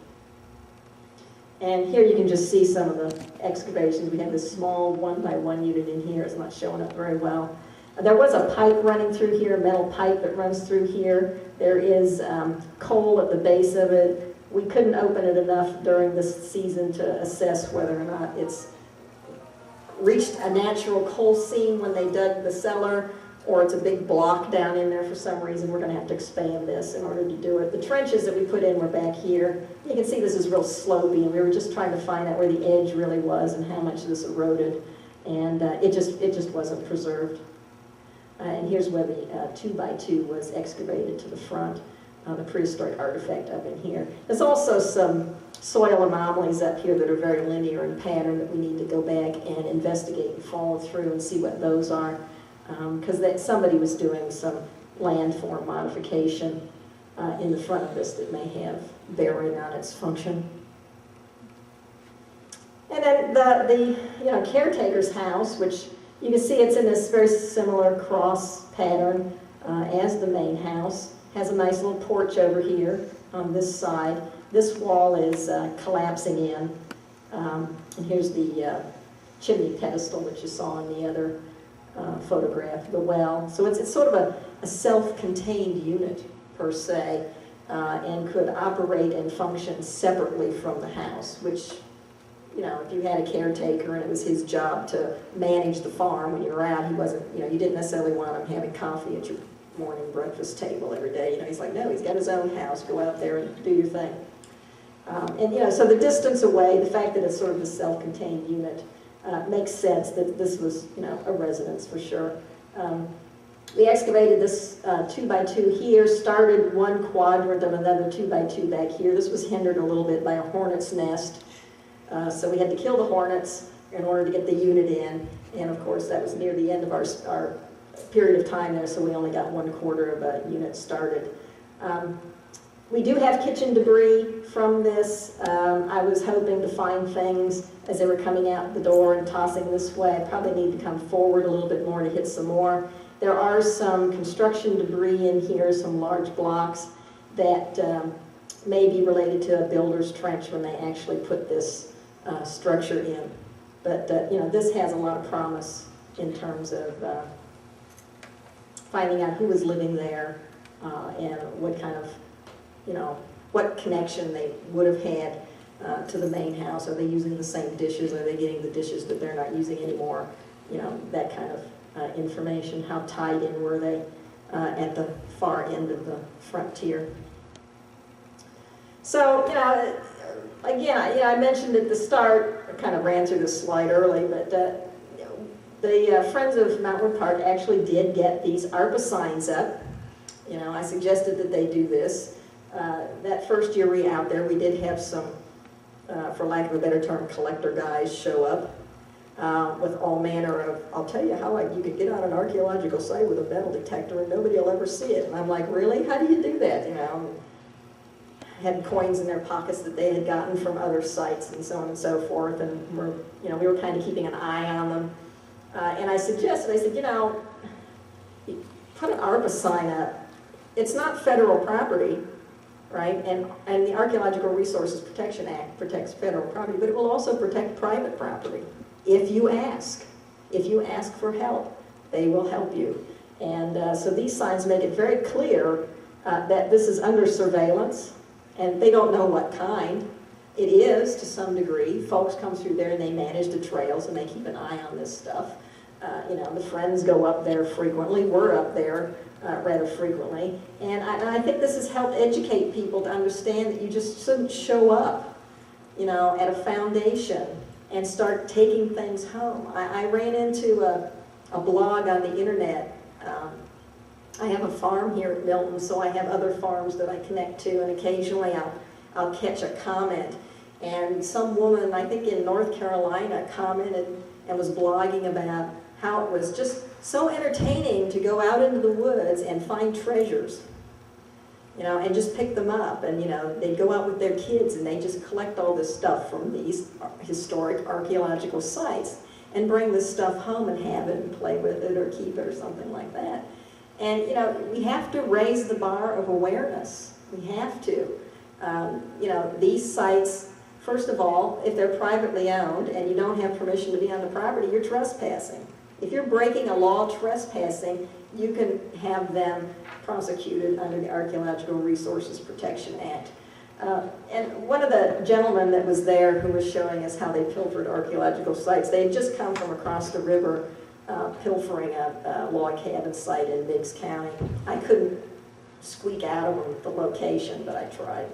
And here you can just see some of the excavations. We have this small 1 by 1 unit in here. It's not showing up very well. There was a pipe running through here, a metal pipe that runs through here. There is coal at the base of it. We couldn't open it enough during this season to assess whether or not it's reached a natural coal seam when they dug the cellar, or it's a big block down in there for some reason. We're going to have to expand this in order to do it. The trenches that we put in were back here. You can see this is real slopey, and we were just trying to find out where the edge really was and how much this eroded, and it just wasn't preserved. And here's where the 2 by 2 was excavated to the front. the prehistoric artifact up in here. There's also some soil anomalies up here that are very linear in pattern that we need to go back and investigate and follow through and see what those are. Because somebody was doing some landform modification in the front of this that may have bearing on its function. And then the caretaker's house, which you can see it's in this very similar cross pattern as the main house, has a nice little porch over here on this side. This wall is collapsing in, and here's the chimney pedestal that you saw in the other photograph, the well. So it's sort of a self-contained unit per se, and could operate and function separately from the house, which, if you had a caretaker and it was his job to manage the farm when you were out, he wasn't, you didn't necessarily want him having coffee at your morning breakfast table every day. He's like, no, he's got his own house, go out there and do your thing. So the distance away, the fact that it's sort of a self-contained unit, makes sense that this was, a residence for sure. We excavated this 2x2 here, started one quadrant of another 2x2 back here. This was hindered a little bit by a hornet's nest. So we had to kill the hornets in order to get the unit in. And of course, that was near the end of our period of time there, so we only got 1/4 of a unit started. We do have kitchen debris from this. I was hoping to find things as they were coming out the door and tossing this way. I probably need to come forward a little bit more to hit some more. There are some construction debris in here, some large blocks that may be related to a builder's trench when they actually put this structure in. But this has a lot of promise in terms of finding out who was living there and what kind of, what connection they would have had to the main house. Are they using the same dishes? Are they getting the dishes that they're not using anymore? That kind of information. How tied in were they at the far end of the frontier? So, again, I mentioned at the start, I kind of ran through this slide early, but the Friends of Mountwood Park actually did get these ARPA signs up. I suggested that they do this. That first year we were out there, we did have some, for lack of a better term, collector guys show up with all manner of, I'll tell you how you could get on an archaeological site with a metal detector and nobody will ever see it. And I'm like, really? How do you do that? Had coins in their pockets that they had gotten from other sites and so on and so forth. And we were kind of keeping an eye on them. And I said, put an ARPA sign up. It's not federal property, right? And the Archaeological Resources Protection Act protects federal property, but it will also protect private property. If you ask for help, they will help you. And so these signs make it very clear that this is under surveillance, and they don't know what kind. It is, to some degree. Folks come through there and they manage the trails and they keep an eye on this stuff. The Friends go up there frequently. We're up there rather frequently. And I think this has helped educate people to understand that you just shouldn't show up, at a foundation and start taking things home. I ran into a blog on the internet. I have a farm here at Milton, so I have other farms that I connect to, and occasionally I'll catch a comment. And some woman, I think in North Carolina, commented and was blogging about how it was just so entertaining to go out into the woods and find treasures, and just pick them up. And, they'd go out with their kids and they just collect all this stuff from these historic archaeological sites and bring this stuff home and have it and play with it or keep it or something like that. And, we have to raise the bar of awareness. We have to. These sites, first of all, if they're privately owned and you don't have permission to be on the property, you're trespassing. If you're breaking a law trespassing, you can have them prosecuted under the Archaeological Resources Protection Act. And one of the gentlemen that was there who was showing us how they pilfered archaeological sites, they had just come from across the river pilfering a log cabin site in Biggs County. I couldn't squeak out of them the location, but I tried.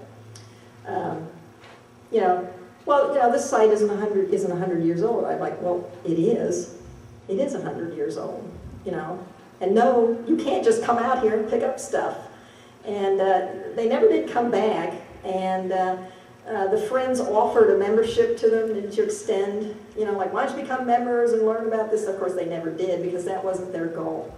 This site isn't 100 years old. I'm like, well, it is. It is 100 years old, And no, you can't just come out here and pick up stuff. And they never did come back. And the friends offered a membership to them. Didn't you extend, you know, like, why don't you become members and learn about this? Of course, they never did because that wasn't their goal.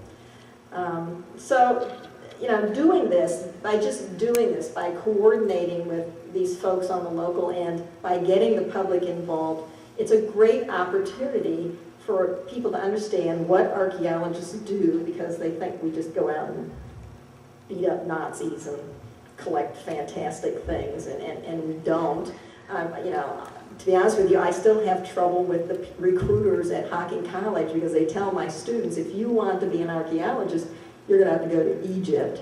So, you know, doing this, by coordinating with these folks on the local end, by getting the public involved, it's a great opportunity for people to understand what archaeologists do, because they think we just go out and beat up Nazis and collect fantastic things, and we don't. You know, to be honest with you, I still have trouble with the recruiters at Hocking College, because they tell my students, if you want to be an archaeologist, you're going to have to go to Egypt.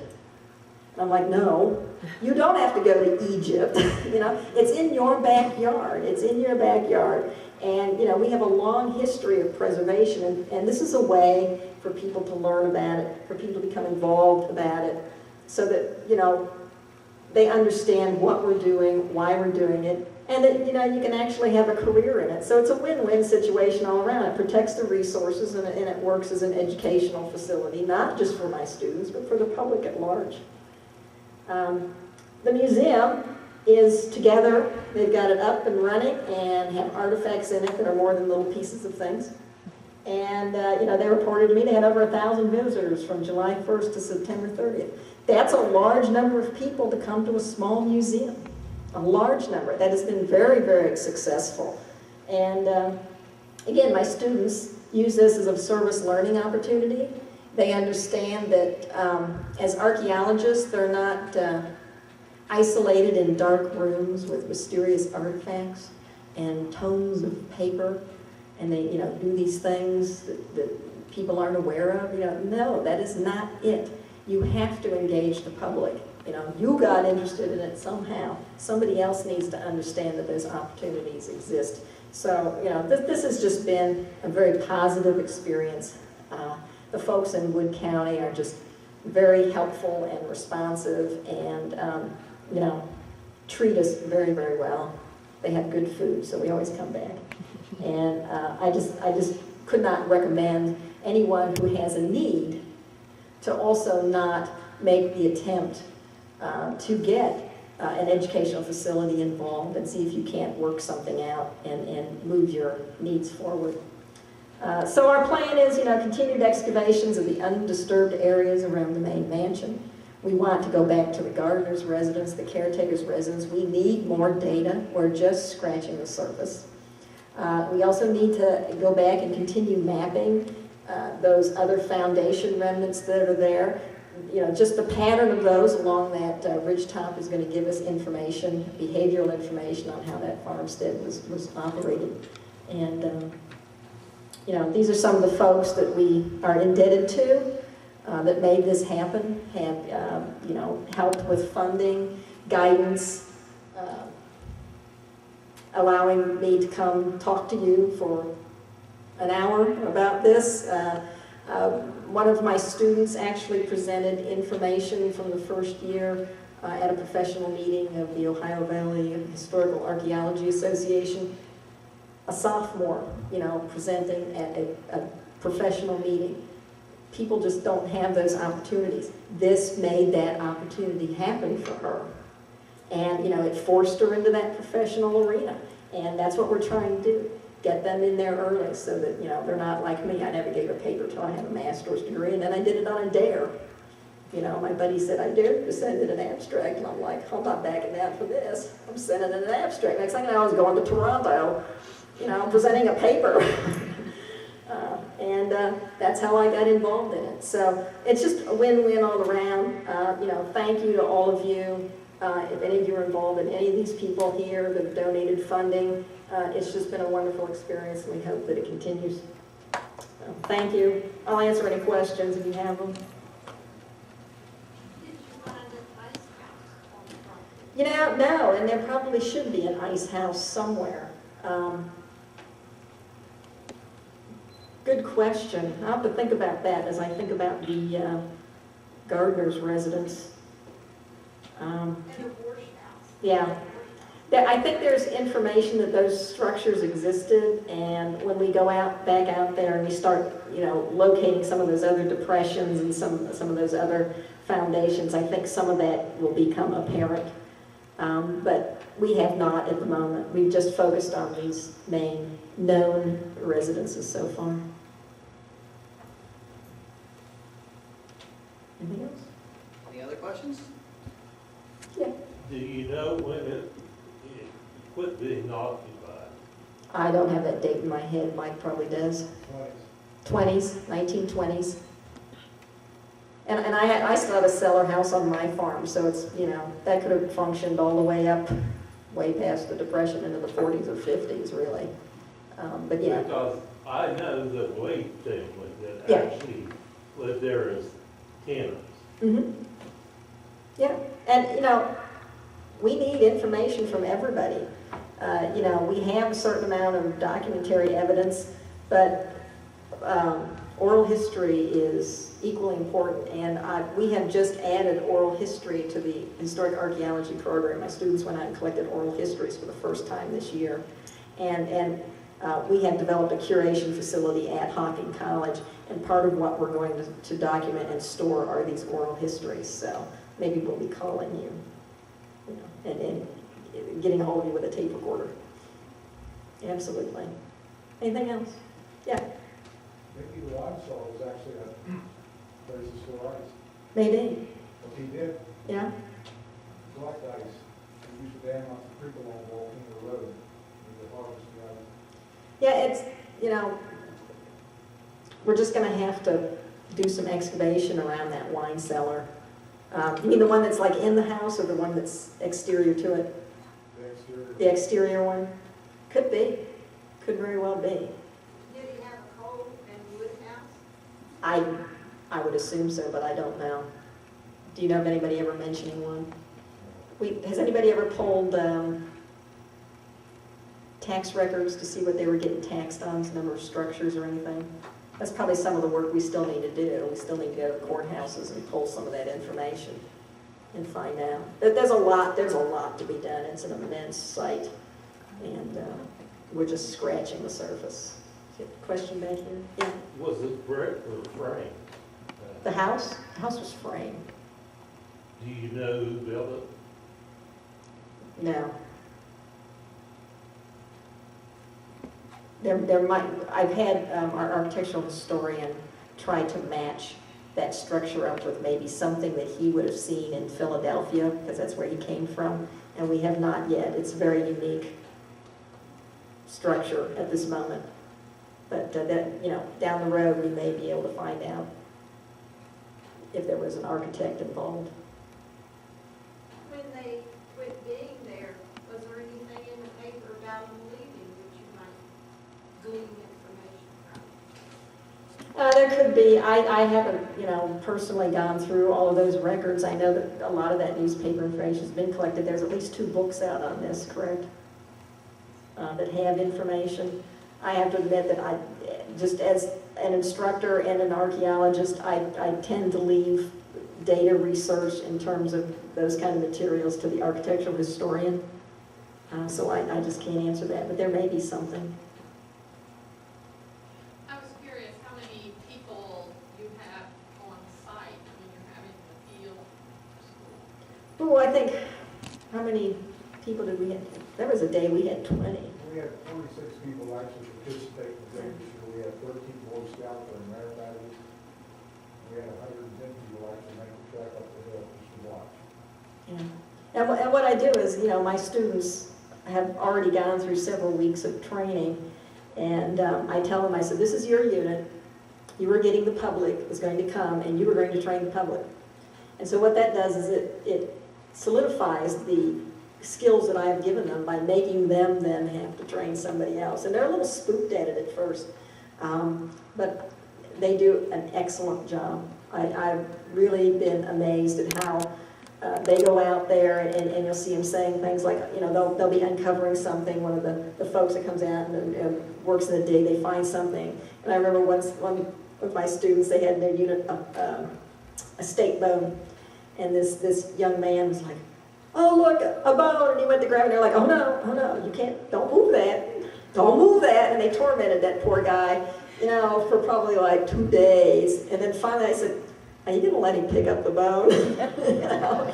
And I'm like, no, you don't have to go to Egypt. You know, it's in your backyard. It's in your backyard. And, you know, we have a long history of preservation, and this is a way for people to learn about it, for people to become involved about it, so that, you know, they understand what we're doing, why we're doing it, and that, you know, you can actually have a career in it. So it's a win-win situation all around. It protects the resources, and it works as an educational facility, not just for my students, but for the public at large. The museum is together. They've got it up and running and have artifacts in it that are more than little pieces of things. And, you know, they reported to me they had over 1,000 visitors from July 1st to September 30th. That's a large number of people to come to a small museum. A large number. That has been very, very successful. And, again, my students use this as a service learning opportunity. They understand that as archaeologists, they're not isolated in dark rooms with mysterious artifacts and tomes of paper, and they, you know, do these things that people aren't aware of. You know, no, that is not it. You have to engage the public. You know, you got interested in it somehow. Somebody else needs to understand that those opportunities exist. So, you know, this has just been a very positive experience. The folks in Wood County are just very helpful and responsive, and you know, treat us very, very well. They have good food, so we always come back. And I just could not recommend anyone who has a need to also not make the attempt to get an educational facility involved and see if you can't work something out and move your needs forward. So our plan is, you know, continued excavations of the undisturbed areas around the main mansion. We want to go back to the gardener's residence, the caretaker's residence. We need more data. We're just scratching the surface. We also need to go back and continue mapping those other foundation remnants that are there. You know, just the pattern of those along that ridge top is going to give us information, behavioral information on how that farmstead was operated. And, you know, these are some of the folks that we are indebted to. That made this happen, have, you know, helped with funding, guidance, allowing me to come talk to you for an hour about this. One of my students actually presented information from the first year at a professional meeting of the Ohio Valley Historical Archaeology Association. A sophomore, you know, presenting at a professional meeting. People just don't have those opportunities. This made that opportunity happen for her. And, you know, it forced her into that professional arena. And that's what we're trying to do. Get them in there early so that, you know, they're not like me. I never gave a paper till I had a master's degree, and then I did it on a dare. You know, my buddy said, I dared to send in an abstract, and I'm like, I'm not backing down for this. I'm sending in an abstract. Next thing I know, I was going to Toronto, you know, presenting a paper. And that's how I got involved in it. So it's just a win-win all around. You know, thank you to all of you. If any of you are involved in any of these people here that have donated funding, it's just been a wonderful experience, and we hope that it continues. So, thank you. I'll answer any questions if you have them. You know, no, and there probably should be an ice house somewhere. Good question. I'll have to think about that as I think about the gardener's residence. Yeah. I think there's information that those structures existed, and when we go back out there and we start, you know, locating some of those other depressions and some of those other foundations. I think some of that will become apparent, but we have not at the moment. We've just focused on these main known residences so far. Anything else? Any other questions? Yeah. Do you know when it quit being occupied? I don't have that date in my head. Mike probably does. 20s, 1920s. And I still have a cellar house on my farm, so it's, that could have functioned all the way up, way past the Depression into the 40s or 50s, really. But yeah. Because I know the Wade family that Yeah. actually lived there as tenants. Mm-hmm. Yeah, and we need information from everybody. We have a certain amount of documentary evidence, but oral history is equally important, and we have just added oral history to the historic archaeology program. My students went out and collected oral histories for the first time this year, and we have developed a curation facility at Hocking College, and part of what we're going to document and store are these oral histories. So maybe we'll be calling you, and getting a hold of you with a tape recorder. Absolutely. Anything else? Yeah. Maybe the wine cellar was actually a place to store ice. Maybe. What he did, Yeah. collect ice. He used to dam off the creek along Volcano Road. He would harvest the ice. Yeah, it's, we're just going to have to do some excavation around that wine cellar. You mean the one that's like in the house or the one that's exterior to it? The exterior. The exterior one? Could be. Could very well be. Did he have a coal and wood house? I would assume so, but I don't know. Do you know of anybody ever mentioning one? Has anybody ever pulled tax records to see what they were getting taxed on, the number of structures or anything? That's probably some of the work we still need to do. We still need to go to courthouses and pull some of that information and find out. There's a lot to be done. It's an immense site, and we're just scratching the surface. Question back here? Yeah. Was it brick or frame? The house? The house was framed. Do you know who built it? No. I've had our architectural historian try to match that structure up with maybe something that he would have seen in Philadelphia, because that's where he came from, and we have not yet. It's a very unique structure at this moment. But down the road, we may be able to find out if there was an architect involved. When they quit being there, was there anything in the paper about them leaving that you might glean information from? There could be. I haven't, personally gone through all of those records. I know that a lot of that newspaper information has been collected. There's at least 2 books out on this, correct? That have information. I have to admit that I, just as an instructor and an archaeologist, I tend to leave data research in terms of those kind of materials to the architectural historian. So I just can't answer that, but there may be something. I was curious how many people you have on site when you're having the field school. Oh, I think, how many people did we have? There was a day we had 20. We had 46 people actually participate in the day this year. We had 13 Boy Scouts and Merit. We had 110 people actually make the trek up the hill just to watch. Yeah. And what I do is, my students have already gone through several weeks of training, and I tell them, I said, this is your unit. You were getting the public is going to come, and you were going to train the public. And so what that does is it solidifies the skills that I have given them by making them then have to train somebody else. And they're a little spooked at it at first, but they do an excellent job. I've really been amazed at how they go out there and you'll see them saying things like, they'll be uncovering something. One of the folks that comes out and works in the dig, they find something. And I remember one of my students, they had in their unit a steak bone, and this young man was like, oh, look, a bone, and he went to grab it, and they're like, oh no, you can't, don't move that, and they tormented that poor guy, for probably like 2 days, and then finally I Are you gonna let him pick up the bone? You know?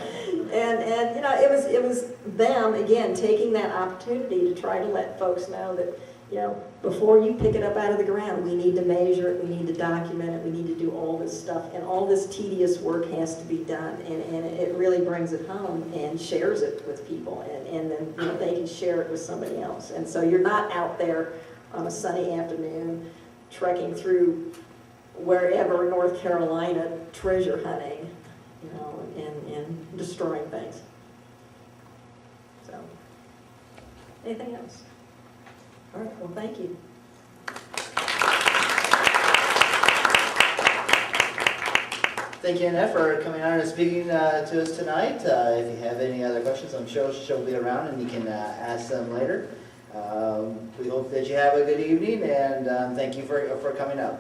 And you know, it was them, again, taking that opportunity to try to let folks know that, you know, before you pick it up out of the ground, we need to measure it, we need to document it, we need to do all this stuff, and all this tedious work has to be done, and it really brings it home and shares it with people, and then, you know, they can share it with somebody else. And so you're not out there on a sunny afternoon trekking through wherever, North Carolina, treasure hunting, you know, and destroying things. So, anything else? All right, well, thank you. Thank you, Annette, for coming on and speaking to us tonight. If you have any other questions, I'm sure she'll be around and you can ask them later. We hope that you have a good evening, and thank you for coming up.